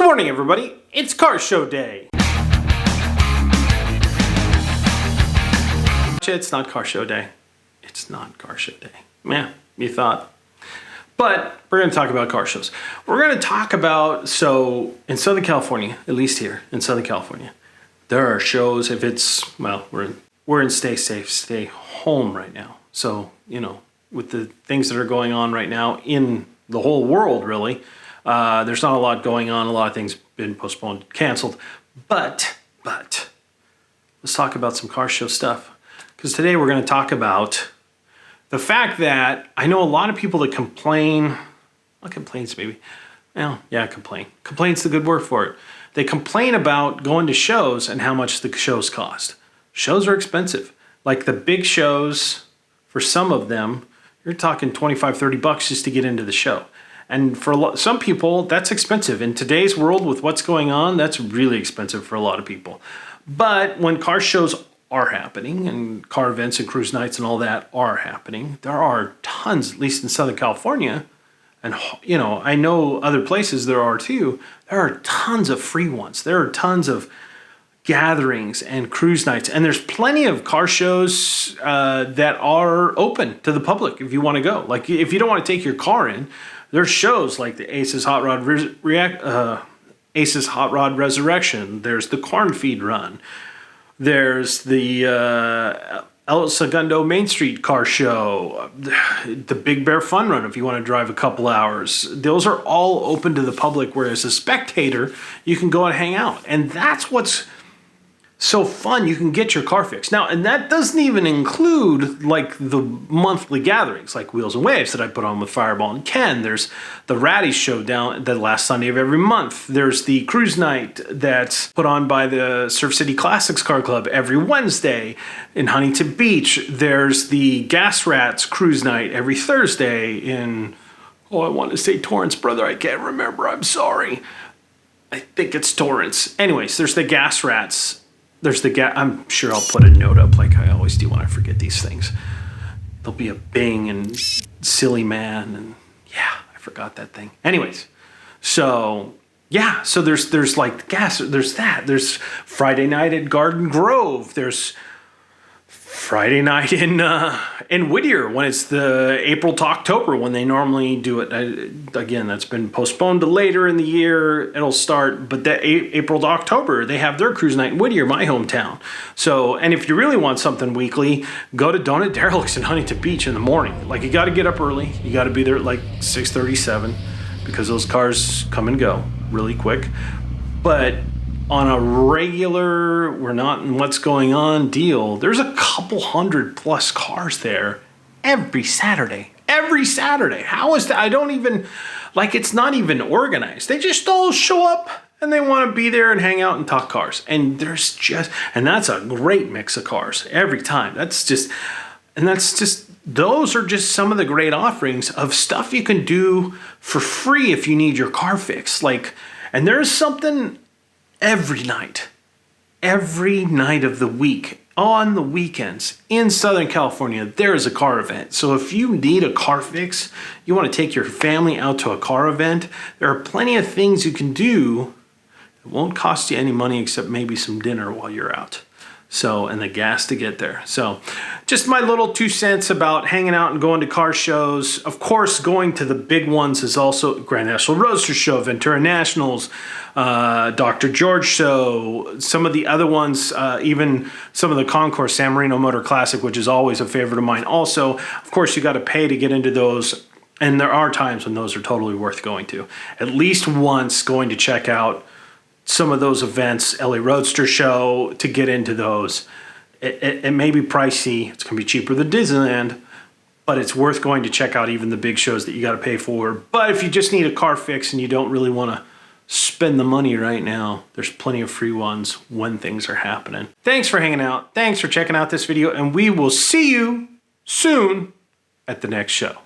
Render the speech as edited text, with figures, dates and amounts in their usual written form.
Good morning, everybody. It's car show day. It's not car show day. It's not car show day. Yeah, you thought. But we're going to talk about car shows. We're going to talk about, so in Southern California, at least here in Southern California, there are shows. If it's, well, we're in stay safe, stay home right now. So, you know, with the things that are going on right now in the whole world, really, there's not a lot going on. A lot of things been postponed, canceled. But let's talk about some car show stuff. Because today we're going to talk about the fact that I know a lot of people that complain. Well, complaints maybe. Well, yeah, complain. Complain's the good word for it. They complain about going to shows and how much the shows cost. Shows are expensive. Like the big shows, for some of them, you're talking $25-30 just to get into the show. And for some people, that's expensive. In today's world, with what's going on, that's really expensive for a lot of people. But when car shows are happening, and car events and cruise nights and all that are happening, there are tons, at least in Southern California, and you know, I know other places there are too, there are tons of free ones. There are tons of gatherings and cruise nights, and there's plenty of car shows that are open to the public if you want to go. Like if you don't want to take your car in, there's shows like the Aces Hot Rod Resurrection. There's the Corn Feed Run. There's the SEGUNDO Main Street Car Show. The Big Bear Fun Run if you want to drive a couple hours. Those are all open to the public, where as a spectator, you can go and hang out. And that's what's so fun. You can get your car fixed. Now, and that doesn't even include like the monthly gatherings like Wheels and Waves that I put on with Fireball and Ken. There's the Ratty Show down the last Sunday of every month. There's the cruise night that's put on by the Surf City Classics Car Club every Wednesday in Huntington Beach. There's the Gas Rats cruise night every Thursday in, oh, I want to say Torrance, brother. I can't remember. I'm sorry. I think it's Torrance. Anyways, there's the Gas Rats. There's the I'm sure I'll put a note up like I always do when I forget these things. There'll be a Bing and Silly Man, and yeah, I forgot that thing. Anyways, so yeah, so there's like gas. There's that. There's Friday night at Garden Grove. There's Friday night in Whittier when it's the April to October when they normally do it. Again, that's been postponed to later in the year. It'll start, but that April to October, they have their cruise night in Whittier, my hometown. So, and if you really want something weekly, go to Donut Derelicts in Huntington Beach in the morning. Like you got to get up early. You got to be there at like 6:37 because those cars come and go really quick. But on a regular, we're not in what's going on deal, there's a couple 100+ cars there every Saturday. Every Saturday. How is that? I don't even, like, it's not even organized. They just all show up and they want to be there and hang out and talk cars. And there's just, and that's a great mix of cars every time. Those are just some of the great offerings of stuff you can do for free if you need your car fixed. Like, and there's something every night of the week, on the weekends in Southern California, there is a car event. So if you need a car fix, you want to take your family out to a car event, there are plenty of things you can do that won't cost you any money except maybe some dinner while you're out. So, and the gas to get there. So just my little 2 cents about hanging out and going to car shows. Of course, going to the big ones is also Grand National Roadster Show, Ventura Nationals, Dr. George Show, some of the other ones, even some of the Concourse, San Marino Motor Classic, which is always a favorite of mine. Also, of course, you got to pay to get into those. And there are times when those are totally worth going to. At least once going to check out some of those events, LA Roadster Show, to get into those. It may be pricey. It's going to be cheaper than Disneyland, but it's worth going to check out even the big shows that you got to pay for. But if you just need a car fix and you don't really want to spend the money right now, there's plenty of free ones when things are happening. Thanks for hanging out. Thanks for checking out this video, and we will see you soon at the next show.